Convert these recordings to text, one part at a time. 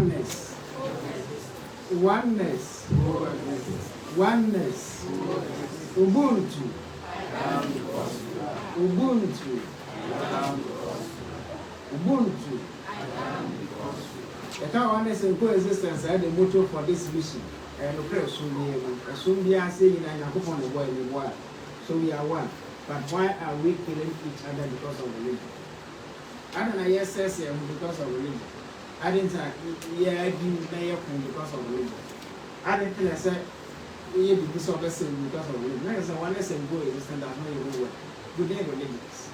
Oneness. Oneness. Oneness. Ubuntu. Ubuntu. Ubuntu. The kind of oneness and coexistence are the motto for this mission. And the prayer soon be saying, and I hope on the boy in the world. So we are one. But why are we killing each other because of religion? I don't know, yes, says because of religion. I didn't say, yeah, I didn't because of religion. I didn't think I said, yeah, because of religion. There is a oneness and coexistence that no even work. Good day, religions.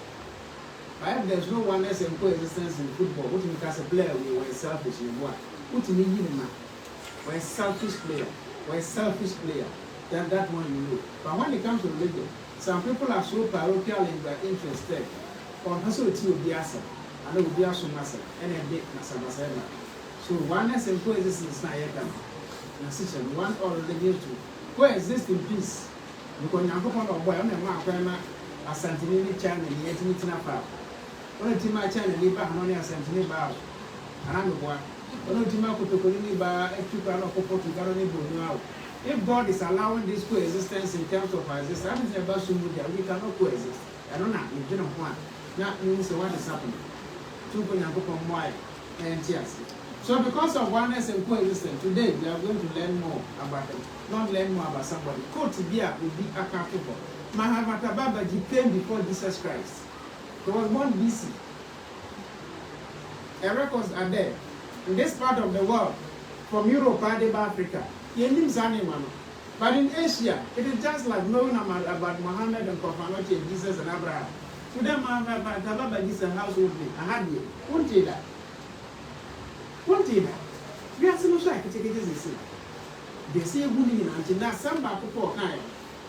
But if there's no oneness and coexistence in football, what you as a player, we were selfish in what? What you need in man? We're a selfish player. We're a selfish player. That one you know. But when it comes to religion, some people are so parochial in their interest there. On facility will be answered. And it will be also massive. And a big massive. So oneness and coexistence is not yet done. And one or religion to coexist in peace. Because you have a boy on a mark, a centenary channel, and yet it's not power. One of my channel, live on only a centenary bar. And I'm a boy. One of my Cotocolini bar, a 2 pound of cocoa to Garoni. If God is allowing this coexistence in terms of our existence, that means about we cannot coexist. I don't know, you don't want. That means what is happening. 2 why and tears. So because of oneness and coexistence, today we are going to learn more about them. Not learn more about somebody. Quote Bia will be accountable. Mahavatar Babaji came before Jesus Christ. He was born BC. The records are there. In this part of the world, from Europe and Africa, but in Asia, it is just like knowing about Muhammad and Prophet and Jesus and Abraham. To them, Babaji is a household name. I had you. Won't you that? Won't you that? We are so shy to take it easy. They say, "Woody until now, some back for kind.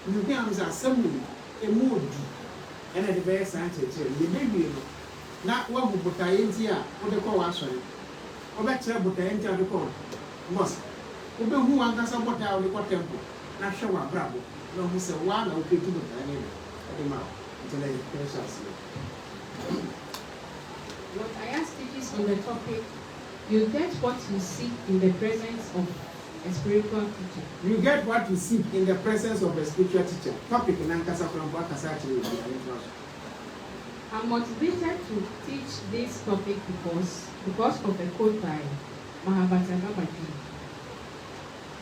You can assembly a mood and at the very scientist. You baby, not what would put I in here, what they call action. Or better, but I enter the call. Must. Who wants to what out the temple? Not show a bravo. No, who said one or 2 to the anyway. Until I finish. What Ayass teaches on the topic, you get what you seek in the presence of a spiritual teacher. You get what you seek in the presence of a spiritual teacher. Topic in Ankasa from what actually I'm motivated to teach this topic because of a quote by Mahavatar Babaji.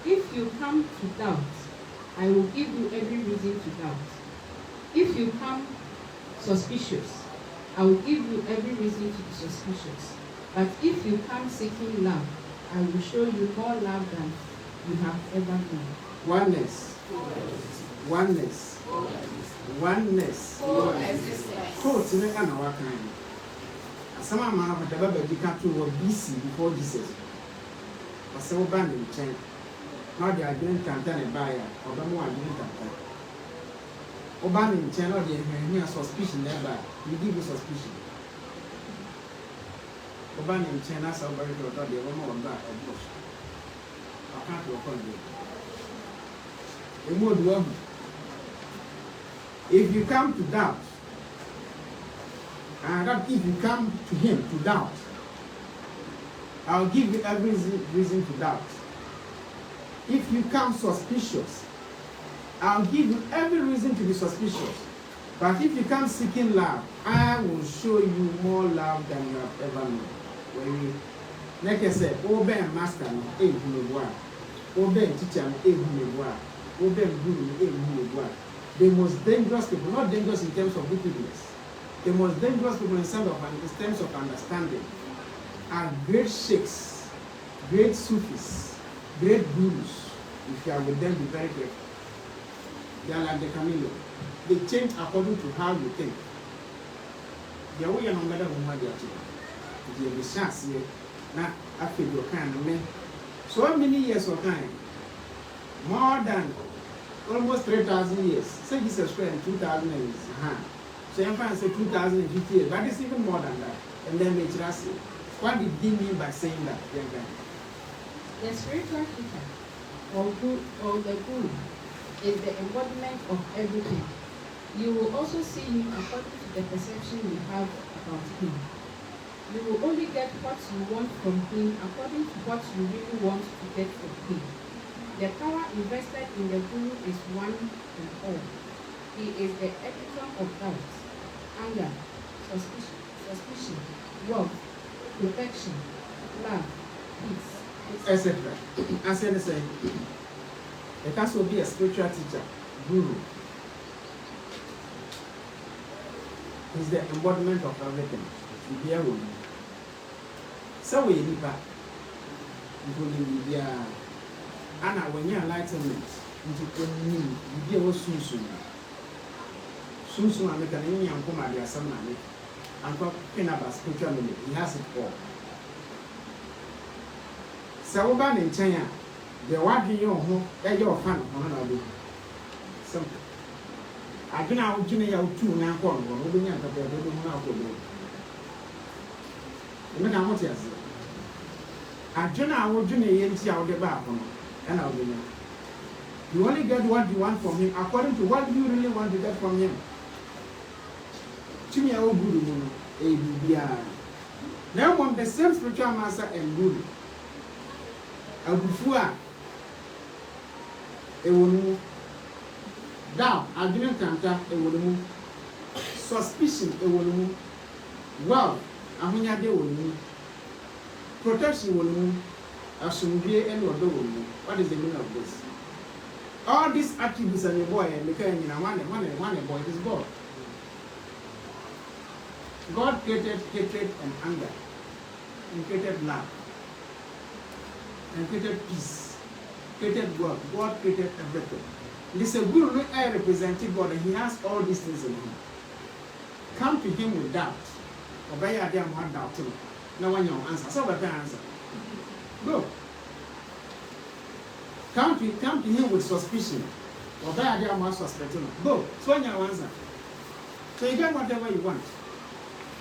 If you come to doubt, I will give you every reason to doubt. If you come suspicious, I will give you every reason to be suspicious. But if you come seeking love, I will show you more love than you have ever known. Oneness. Oneness. Oneness. Quote in the Kanawa kind. Some amount of the Babaji came to BC before Jesus. For so band in China. Now they are doing Tantan and Buyer, or the more doing Tantan. Oban in China, they have suspicion never. You give you suspicion. Oban in China, somebody who thought they were more on that or bush. I can't work on you. A mood woman. If you come to doubt, and if you come to him to doubt, I'll give you every reason to doubt. If you come suspicious, I'll give you every reason to be suspicious. But if you come seeking love, I will show you more love than you have ever known. When you, like I said, obey master, obey teacher, obey guru, the most dangerous people, not dangerous in terms of wickedness, the most dangerous people in terms of understanding are great sheikhs, great Sufis, great gurus. If you are with them, be very careful. They are like the chameleon. They change according to how you think. They are way on better than what they are doing. They are the chance here. Now, after your kind of men. So many years of time, more than almost 3,000 years. Say this is in 2000 and so I'm going to say 2050 years, but it's even more than that. And then they trust you. What did he mean by saying that? The spiritual teacher or the guru is the embodiment of everything. You will also see him according to the perception you have about him. You will only get what you want from him according to what you really want to get from him. The power invested in the guru is one and all. He is the epitome of doubt, anger, suspicion, love, protection, love, peace, etc. As I say, it has to be a spiritual teacher, guru. He's the embodiment of everything. Here we so we need that. And when you enlightenment, you be soon. Soon, I'm making any young woman, there are some money. I'm talking about spirituality. He has it all. So, about in China, the one you know, your fan of one another. Something. I don't know, Junior, two now, one, moving out of the room. You know what yes. I don't know what Junior is out the back and I'll be there. You only get what you want from him according to what you really want to get from him. Junior will guru, ABBI. Now, one the same spiritual master and guru. Abufua, a woman. Now, I didn't canter a woman. Suspicion, a woman. Well, I mean, I do protection will move. I should be any of the woman. What is the meaning of this? All these attributes are your boy and the kind in a one boy is God. God created hatred and anger, and created love, and created peace, created God. God created everything. It is a guru I representing God, and he has all these things in him. Come to him with doubt. Obey a damn one doubt too. No one your answer. So better answer. Go. Come to him with suspicion. Obey a damn one suspecting. Go. So your answer. So you get whatever you want.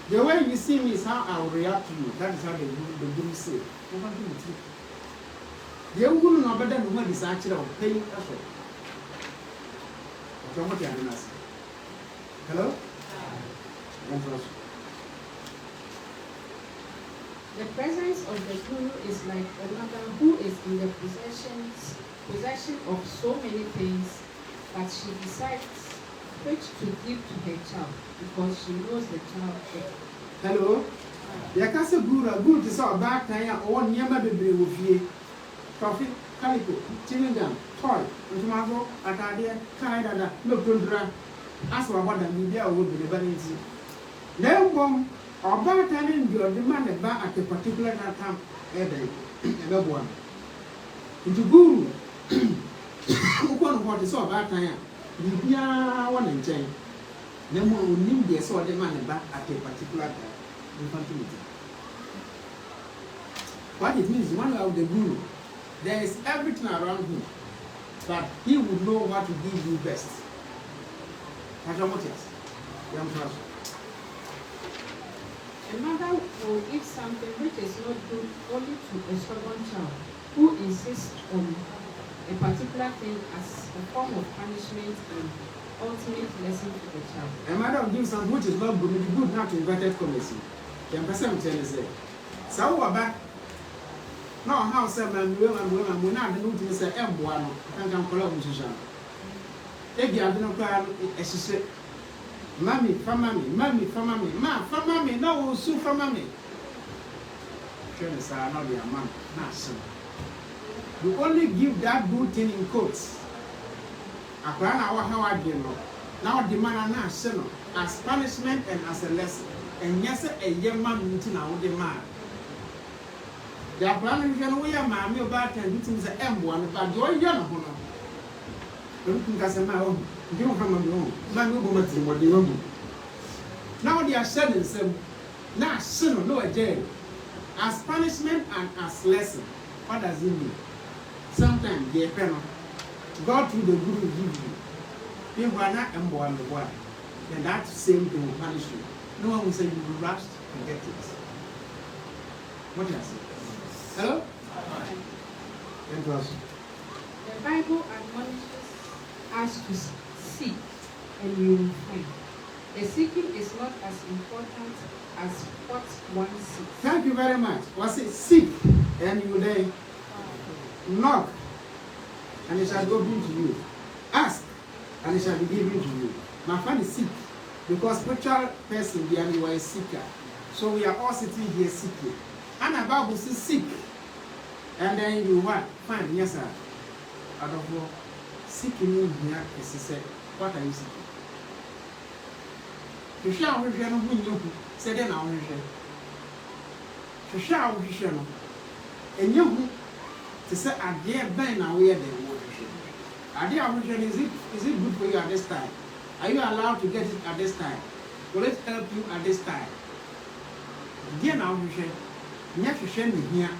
The way you see me is how I will react to you. That is how the guru say. The guru no better than what is actually paying effort. Hello? The presence of the guru is like a mother who is in the possession of so many things that she decides which to give to her child because she knows the child better. Hello? Yakasa guru is our back time or never be with you. Coffee, calico, chewing toy, tomato, atadia, Canada, no tundra. Ask what the media would be the easy. Then bomb. About time you are demanded back at a particular time every one. Into guru, what is all about time? You are one in chain. No more will need the sort demanded back at a particular time. What it means, one of the guru, there is everything around him, but he would know what to give you best. What are you? A mother will give something which is not good only to a stubborn child who insists on a particular thing as a form of punishment and ultimate lesson to the child. A mother will give something which is not good, it is good not to inverted commercy. The person tell us so back. No, how say man, women, we not know to say M1 and come follow musician. If you have no plan, as she said. Mommy, for mommy, ma, for mommy, no, so for mommy. Friends are not your mom, not son. You only give that good thing in quotes. A plan our how I do now demand an son as punishment and as a lesson. And yes, a young man into now demand. They are planning to we are mammy about 10 things at M1, but you're young. Don't think as a man. You don't have my own. Man, you go to what you know. Now they are shedding some. Now, son, no, a jail. As punishment and as lesson. What does it mean? Sometimes they penal. God through the guru give you. People are not emborn the word. Then that same thing will punish you. No one will say you will rush to get it. What do I say? Hello? The Bible admonishes us to seek and you will find. The seeking is not as important as what one seeks. Thank you very much. Was it seek and you then knock and it shall be opened to you. Ask and it shall be given to you. My friend is seek because spiritual person behind you are a seeker. So we are all sitting here seeking. And the Bible says seek. And then you what? Fine, yes sir. Out of all, seeking in here is to say, what are you seeking? To share with you, no, say then I'll share. To share with you, and you to say, I dare burn away the water. I dare is it good for you at this time? Are you allowed to get it at this time? Will it help you at this time? Dear now, you share. Never share me here.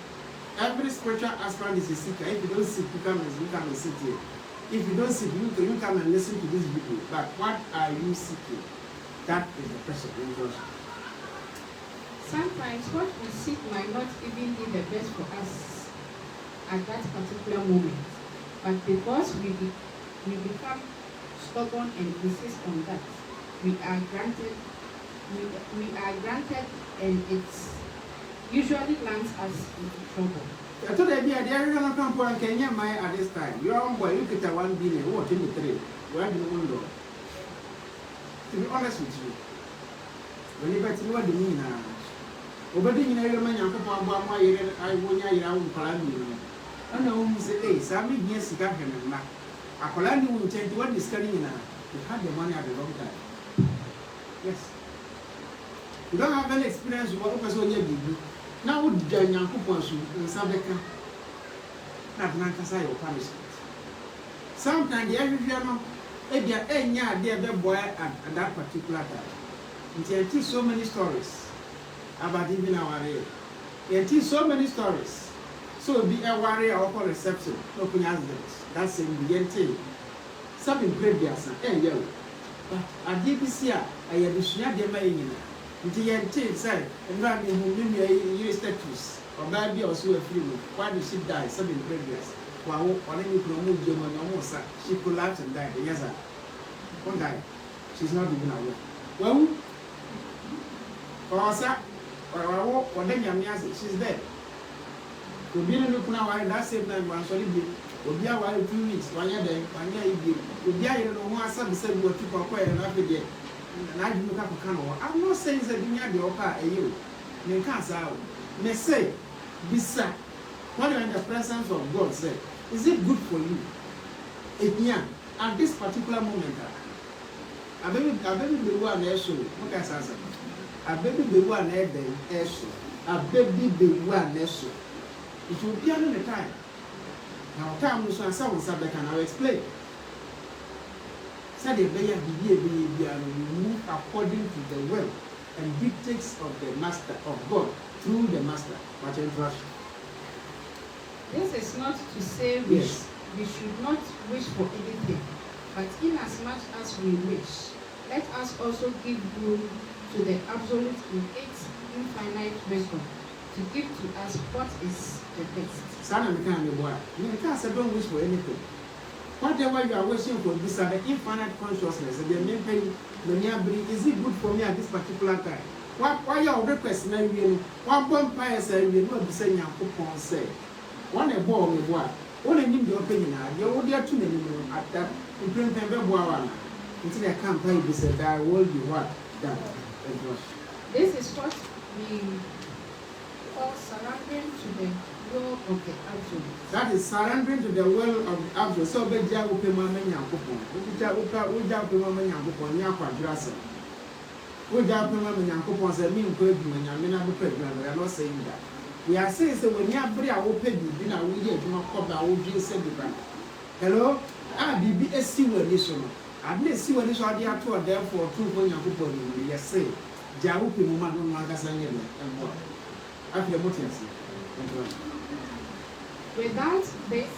Every spiritual aspirant is a seeker. If you don't seek, you come and sit here. If you don't seek, you come and listen to this video. But what are you seeking? That is the question. Sometimes what we seek might not even be the best for us at that particular moment. But because we become stubborn and insist on that, we are granted and it's usually lands us into trouble. I told you that there is no company in Kenya at this time. You are on boy, you get 1 billion, what in the trade? Where do you want to? To be honest with you, when you get to what you mean now, obeying in every man, I won't hear your own calamity. I know who say, hey, Sammy, yes, you can't remember. A calamity will change what is studying now. You had the money at the wrong time. Yes. You don't have any experience with what person you do. Now, would join your coupons in Sabeka? Not Nankasa or punishment. Sometimes the every year, if you are any dear boy at that particular time, it tells so many stories about even our area. It tells so many stories. So be a warrior or for reception, open accidents. That's in the end. Some in previous, yo. But at DPC, I had to share the money. The end said, and Rabbi who knew status, or baby also a few. Why did she die? Some in previous. While on any promote German almost, she collapsed and died. Yes, sir. One guy, she's not even aware. Well, or sir, or then Yamias, she's dead. To be looking now, that same time, one solid bill, will be a while 2 weeks, 1 year, 1 year, will be I don't know who has said what to compare and after yet. And I do not have I'm not saying that you have the offer a you. You can't say, may say, beside, when you're in the presence of God, say, is it good for you? If at this particular moment, a baby be one air show, what can I say? A baby be one air show, a baby be one air show. It will be another time. Now, time was someone subject, and I'll explain. Said the bear be move according to the will and dictates of the master of God through the master. But interrupt. This is not to say we should not wish for anything, but inasmuch as we wish, let us also give room to the absolute in its infinite wisdom to give to us what is the best. Son of the kind of boy, you can't say don't wish for anything. Whatever you are wishing for, this are the infinite consciousness. And the main thing, is it good for me at this particular time? Why your request now? One vampire say you know the same young say. One a ball with what? One in your opinion, you will get too many at that. You bring them until I can't pay this, that will be what done. This is what we call surrendering to the will of the absolute. That is surrendering to the will of the absolute. So, be Jago Pimama Yankupon. We Jago Pimama Yankupon, Yakwa We Jago Pimama Yankupon said, me and Quaking, and I mean, I'm pregnant. We are not saying that. We are saying that when you have bring our pay, dinner, we get to not come down, we just said the brand. Hello? I be a sewer this one. I didn't see what this idea to there for 2 when you yes, say. Jago Pimama no longer saying it and what? After what you say. Without this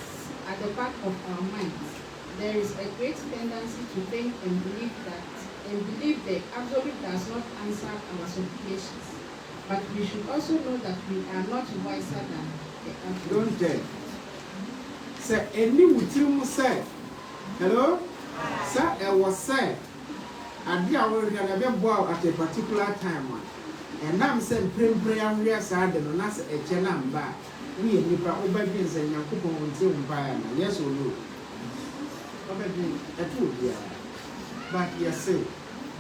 at the back of our minds, there is a great tendency to think and believe the absolute does not answer our supplications. But we should also know that we are not wiser than the absolute. Don't tell. Sir, any would you say? Hello? Sir, I was said. ade a wo hwɛ na be boa at a particular time one. And I'm saying prayer we are sad and not a chenamba. We nipa obedient and Yankupon until empire. Yes or no? Obedient a true, yeah. But yes, say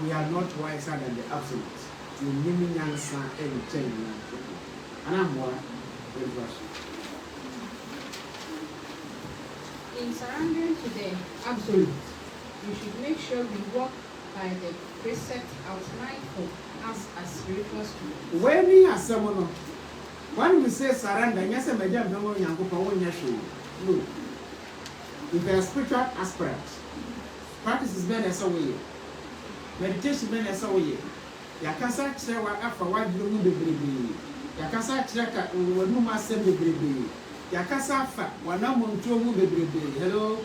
we are not wiser than the absolute. You mean answer and change. And I'm more than in surrendering to the absolute, you should make sure we walk by the precepts outlined for us as spiritual students. When we are someone, when we say surrender, yes, a major number of young people won't no. If you are spiritual aspirant, practice is better as a way. Meditation better as a way. Yakasa chewa after what you do the baby. Yakasa cheka when you must send the baby. Yakasa fa wanam to mu bebrebe. Hello.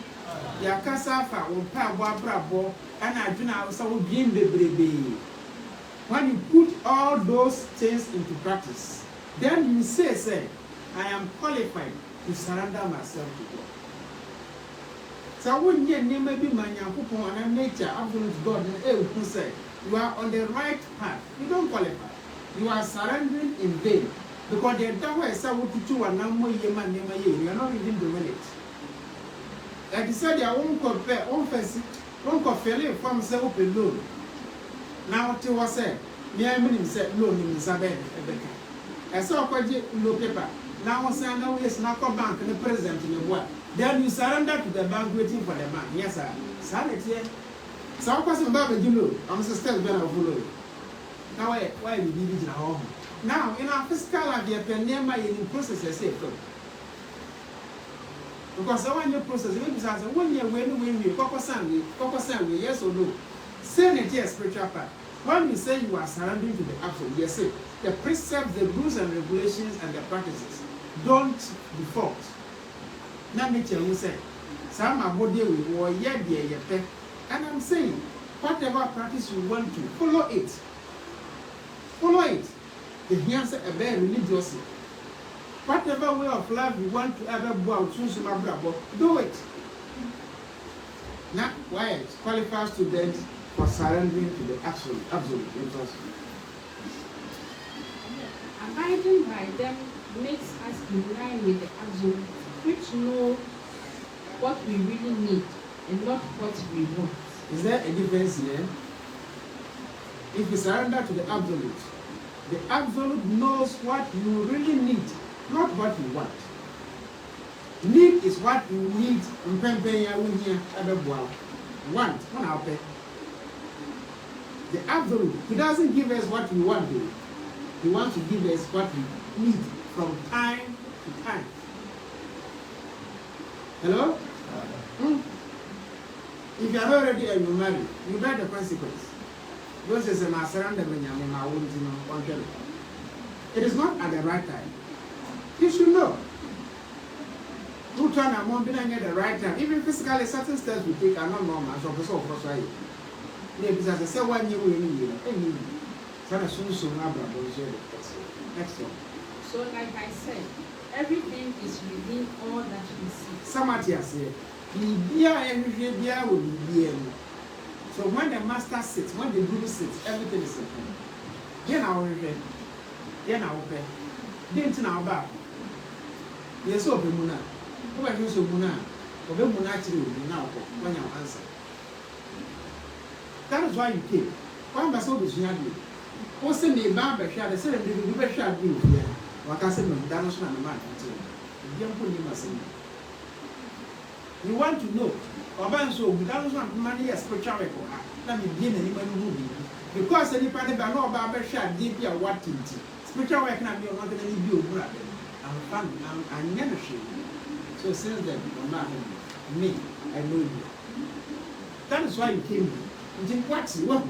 Yakasa fa on pa brabo and I do now so being bebrebe. When you put all those things into practice, then you say, I am qualified to surrender myself to God. So when you name be my and nature, absolute God, who say you are on the right path, you don't qualify. You are surrendering in vain. Because the devil is so to and no you are not even doing it. Like you said, I won't compare, won't compare from self alone. Now, to was said, me I mean, said, no, in Sabbath. I saw quite low paper. Now, I know it's not a bank and the president in the world. Then you surrender to the bank waiting for the bank. Yes, sir. Sanity. So, of course, Babaji, you know, I'm still better follow. Now, why we did it in our home? Now, in our physical life, you can name my process as safe. Because I want your process, when you're when you Coco Sandwich, yes or no. Say it here, spiritual part. When we say you are surrendering to the absolute, yes, say the precepts, the rules and regulations, and the practices don't default. Now, nature will say, some are body will yeah, dear, and I'm saying, whatever practice you want to, follow it. Follow it. The answer a very religious. Whatever way of life you want to ever go out, do it. Now, why it qualifies students for surrendering to the absolute. Abiding by them makes us in line with the absolute, which know what we really need and not what we want. Is there a difference here? If you surrender to the absolute knows what you really need, not what you want. Need is what you need. Want, the absolute, he doesn't give us what we want to. He wants to give us what we need from time to time. Hello? If you are not ready and you marry, you bear the consequence. Those is a surrender when you it is not at the right time. You should know. Who turn a mom being at the right time? Even physically, certain steps we take are not normal. So, because I say 1 year, any soon, next one. So, like I said, everything is within all that we see. Somebody has said, will be. So, when the master sits, when the guru sits, everything is okay. Then I will read. Then I will pay. Then I will back. Yes, so Muna. Who are you so Muna? Or the Muna now when you answer. That is why you came. Why must all this young? What's the name? Bamba shall the same little bit shall be here. What I said, Danos and the man. You want to know? So without money as spiritual record, let me begin anyone movie. Because anybody by no barber shall give you what spiritual work can be not any view, brother. I'm fun, I'm never sure. So since then, me, I know you. That is why you came here. You think what's you want?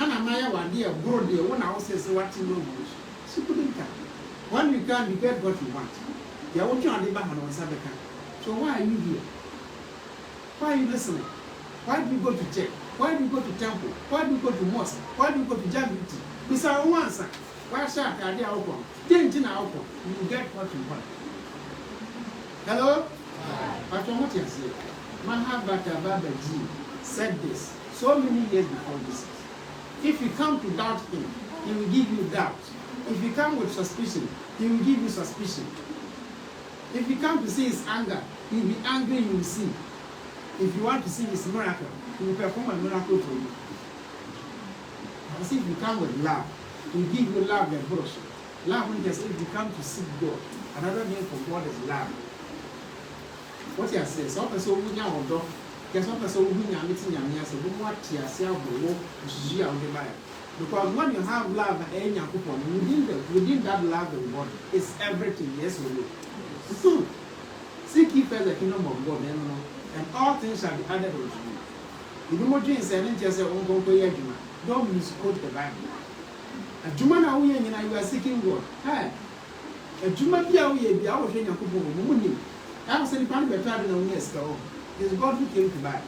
And I'm my idea of broad dear when I was saying what you know. So couldn't come. When you can, you get what you want. You want you on the back on Sabbath. So why are you here? Why are you listening? Why do you go to church? Why do you go to temple? Why do you go to mosque? Why do you go to Jamiti? This is our answer. Why shall I do outcome? Then you get what you want. Hello? But what you say? Mahavatar Babaji said this so many years before this. If you come to doubt him, he will give you doubt. If you come with suspicion, he will give you suspicion. If you come to see his anger, he will be angry, you will see. If you want to see his miracle, he will perform a miracle for you. You see, if you come with love, he will give you love and worship. Love when if you come to seek God. Another name for God is love. What you say, some person who know or dog, there's some person who know meeting your meals, and what you are saying, because when you have love and within that love of God is everything, yes or no. Seek ye first the kingdom of God, and all things shall be added unto you. If you want to say, don't misquote the Bible. A Jumana, you are seeking God. Hey, a Jumapia, we are saying a couple of money. I was saying, "Pan better than a years ago." It's God who came to buy.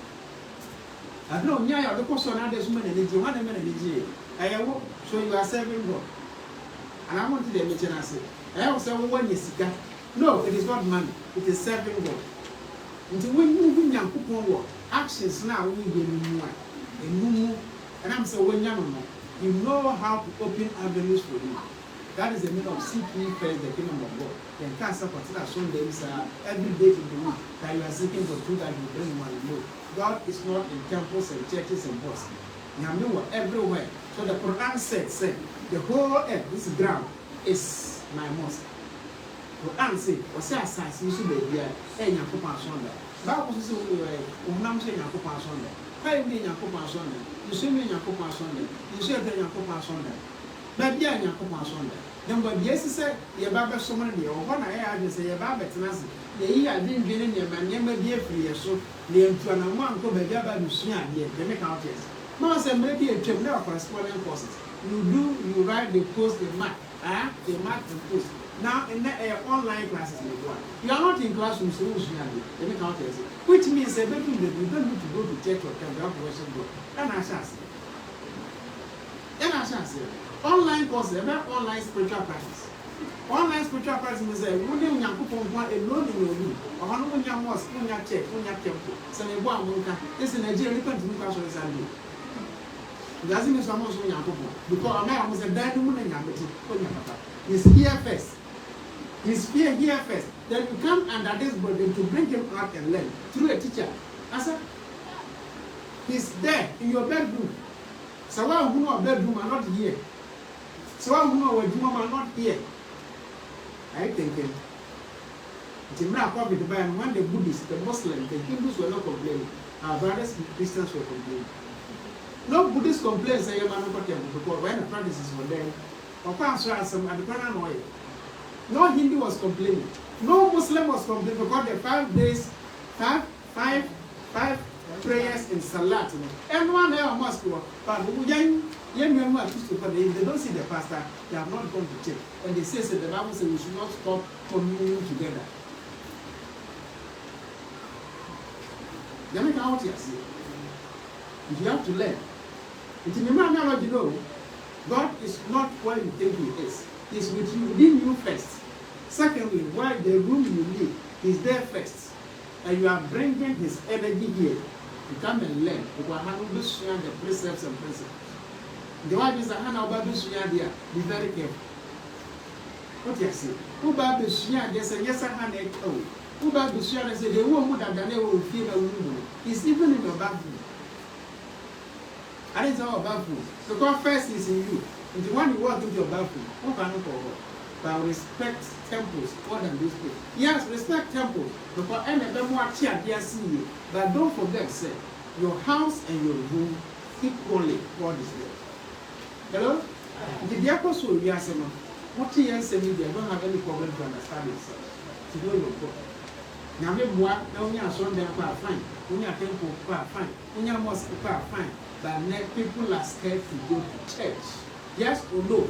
I don't know, yeah, the person others men energy, 1 minute energy. I will show you are serving God. And I want to the mention I say, I also want you sick. No, it is not money, it is serving God. Until when you win your coupon actions now, we will more. And I'm so when you know how to open avenues for you. That is the meaning of seeking first the kingdom of God. Then cancer particular Sundays every day in the week that you are seeking for truth that you bring one low. God is not in temples and churches and mosques. You know everywhere. So the Quran said, the whole earth, this ground, is my mosque. Quran said, "What's your size? You should be here. And you put on Sunday. Bible says, "We not say you put on Sunday. Why you mean you put on Sunday? You see me you put on Sunday. You see that you put on Sunday. But yeah, you put on Sunday. Then but yes, said, your Baba so many or one I had to say about Betnas. The year didn't get in your man, never be a free so the Antoine one go by Gaba Lucia here, they make out yes. Most and maybe a trip now for spoiling courses. You write the post, the mark, the mark and post. Now in the online classes, you are not in classrooms, they make out yes. Which means a bedroom that you don't need to go to church or come back to worship God. And I shall say. And I shall say. Online courses, about online spiritual practice. Online spiritual practice means that when you are alone in your room, or when you are mosque, when you are church, when you are temple, so you go and this in Nigeria, you can't do classroom Sunday. It doesn't mean someone who you are because America was a dining room and you are he's here first. He's here first. Then you come under this burden to bring him out and learn through a teacher. I said, he's there in your bedroom. So why who know bedroom are not here? So I know where you are not here. I think it's not probably the ban when the Buddhists, the Muslims, the Hindus were not complaining. Our brothers and Christians were complaining. No Buddhist complaints say man not because when the practices were there, or cancer some at the corner. No Hindu was complaining. No Muslim was complaining because the 5 days, five prayers in Salat. And one day a mosque, but young men are used to, but they don't see the pastor, they have not gone to church. And they say that the Bible says we should not stop communing together. They make out here. You have to learn. It's in the man now, you know, God is not where you think He is. He's within you first. Secondly, while the room you live, He's there first. And you are bringing His energy here to come and learn. Because I have the precepts and principles. The wife is a hand of Babu Suyadia. Be very careful. What you say? Who Babu Suyadia said, yes, I had it. Oh, who Babu Suyadia said, the woman that the will feel a woman. It's even in your bathroom. And it's all bathroom. Because first is in you. And the one you walk into your bathroom, who can look over? But respect temples more than these people. Yes, respect temples. Because any of them watch here, they see you. But don't forget, say, your house and your room equally, God is there. Hello? The diaconate we are saying, what you say, they don't have any problem to understand themselves. To know your God. Now, we are Sunday, fine. We are temple, fine. We are mosque, fine. But now people are scared to go to church. Yes or no?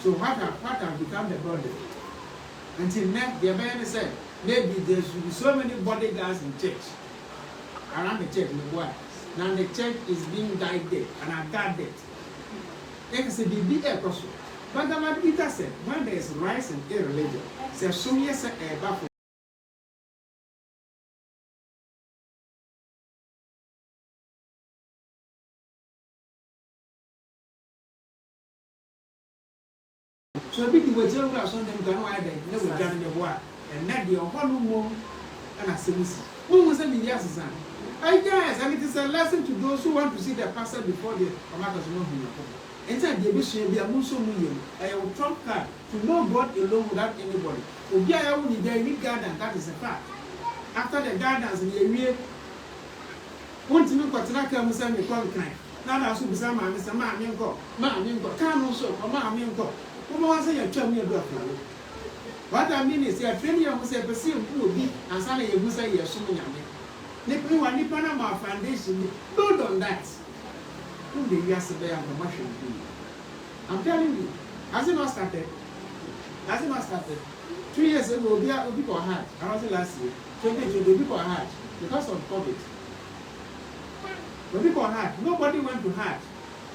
So what have become the problem? Until now, the man said, maybe there should be so many bodyguards in church. Around the church, now the church is being guided and are guarded. Like I said, be a person. But the Bible said, when there is rise in a religion, say, so yes, a So big the way you are so them can why they never done the war and not the whole more and a service. Who was a yes, son? I guess, and it is a lesson to those who want to see the pastor before the Amakas know who you are. Inside the vision, be a Muso million. I will trump card to know God alone without anybody. Obi I only there in garden, that is a fact. After the gardens in the area, one to look at Naka Musami Concrime. Now I should be some Mr. Maminko, Maminko, Kano so, or Maminko. Who was a chum your daughter? What I mean is, you are training yourself to see who will be, and suddenly you say you're assuming the Panama Foundation, build on that. Who the yesterday and commercial be? I'm telling you, has it not started? Has it not started? 2 years ago, people had, I was last year, 2020, people had, because of COVID. When people had, nobody went to hard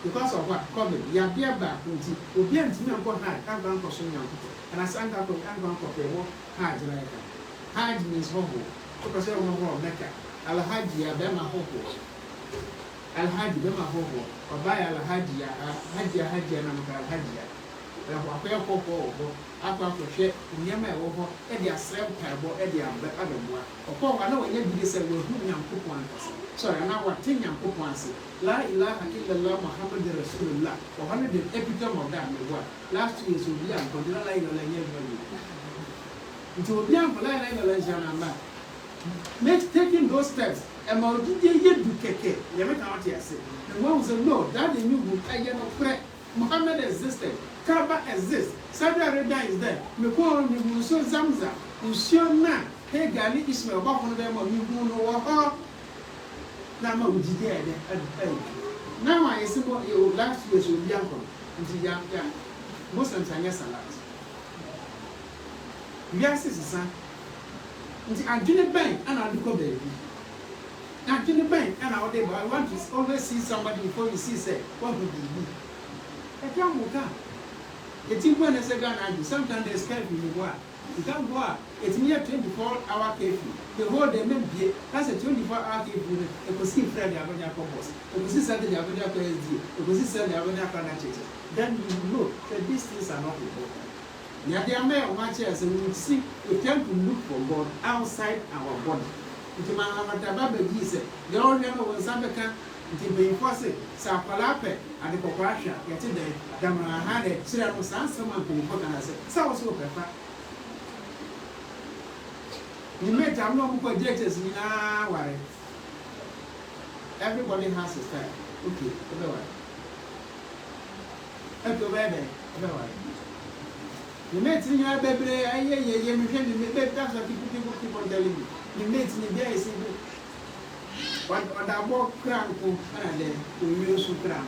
because of what? COVID. You are there back, you be and you go hard, can't go for some young people. And I sang up and can't go for a walk hard like that. Hard means hobo, because I won't go Mecca. Al-Hajjia, Bema Hobo. Al-Hajji, Bema Hobo, or buy Al-Hajjia, Hajjia, and Al-Hajjia. Wapea Hobo, Aqua Crochet, Yama Hobo, Eddie Asrem Pabo, Eddie Abba, or I know when you say, we'll do young coupon. Sorry, I know what thing young coupon say. La ilaha illallah Muhammad Rasulullah, or 100 epitome of that. Last 2 years will be young, but not like a language. It will be young for like a language. Make taking those steps, and more did you do keke? You make out here say. The one who said, no, that the new book, I get no pray. Muhammad existed, Kaaba exists, Saudi Arabia is there. Me call me Muso Zamza, Muso Na, hey Gali Ismail, walk on them or you know. Now, my would there. Now, I see what your last years will be uncle, and young, Muslims are yes a lot. Yes, is son. I didn't bank and I'll go baby. I didn't bank and I'll I want to always see somebody before you see, say, what would you be? I can't walk out. It's even a second, and sometimes they scare you to go out. You can't go out. It's near 24-hour curfew. The whole day, maybe that's a 24-hour curfew. You could see Friday, I'm going to boss. You could see Saturday, I'm going to SD. You could see Sunday, I'm going to then you know that these things are not important. Yeah, there are many matches, and we see we tend to look for God outside our body. It's Mahavatar Babaji said, the old man was Sabeka, it will be impossible. Sapalape and the corporation, yet today, Damara had a serial someone to report and I said, so was so perfect. You met a lot of projectors in our worry. Everybody has a style. Okay, everywhere. You met in your baby, I hear you, that's what people keep on telling me. You met in the day, see, what I walk crown and then we use crown.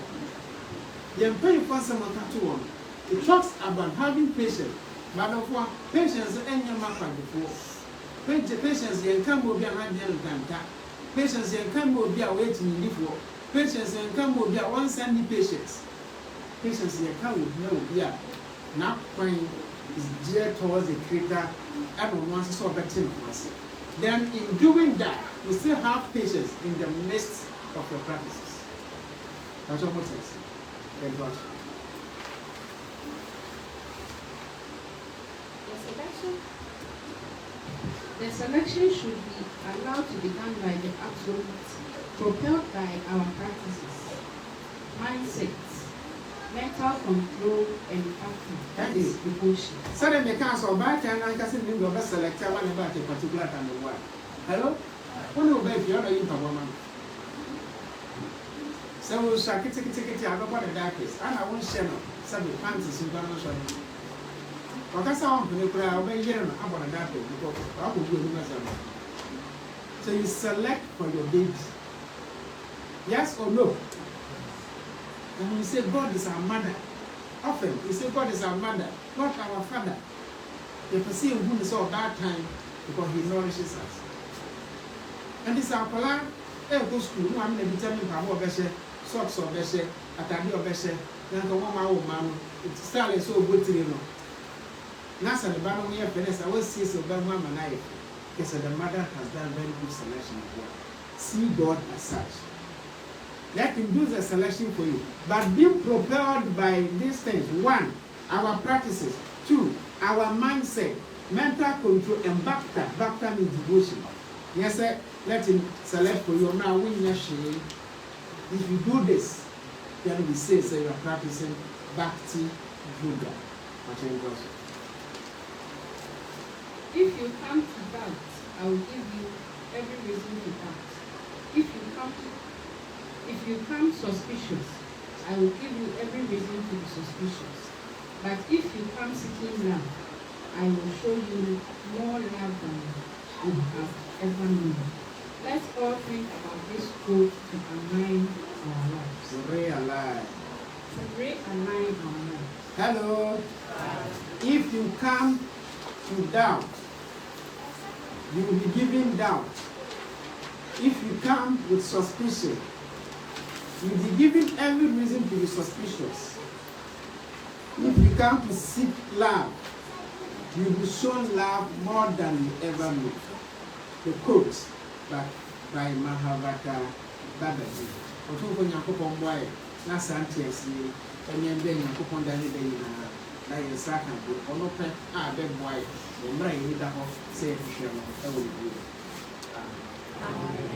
You pay for someone to one. It talks about having patience, but of what patience and your mother before. Patience, you come will be a man, patience, you come will be a waiting before. Patience, and come will be a one sandy patience. Patience, you come with no, yeah. Not praying is geared towards the creator and wants to solve that thing for us. Then, in doing that, you still have patience in the midst of your practices. That's what it says. Thank God. The selection should be allowed to be done by the absolute, propelled by our practices, mindsets, mental control, and acting. That is devotion. So then the council back and I can see the best selector one about a particular kind of work. Hello? Who know baby, you're not into woman. So we'll shall get ticket out of what the darkest, and I won't share no some fancies in Ghana. Because I want to obey here about that because I will do myself. So you select for your baby. Yes or no? And you say God is our mother. Often you say God is our mother, not our father. You perceive who is all that time because he nourishes us. And this our plan. Go school. No, I'm going to determine how much socks or beshe, atadi or beshe. Then the woman, it's still so good to you. Nasa the Bible here, I will see so bad one man. Because the mother has done very good selection of work. See God as such. Let him do the selection for you. But being propelled by these things, one, Our practices. 2, our mindset, mental control, and bhakta means devotion. Yes, sir. Let him select for you now. If you do this, then we say you are practicing bhakti yoga. If you come to doubt, I will give you every reason to doubt. If you come suspicious, I will give you every reason to be suspicious. But if you come seeking love, I will show you more love than you have ever known. Let's all think about this quote to align our lives. To realign our lives. Hello. If you come to doubt, you will be given doubt. If you come with suspicion, you will be given every reason to be suspicious. If you come to seek love, you will be shown love more than you ever knew. The quote by Mahavatar Babaji. Otunfo Nyankopon boy na santiasi enye mbe Nyankopon dane de nyina na yensa kan bo ono pe a be boy. The mra yi da ho say hwehwe no e wo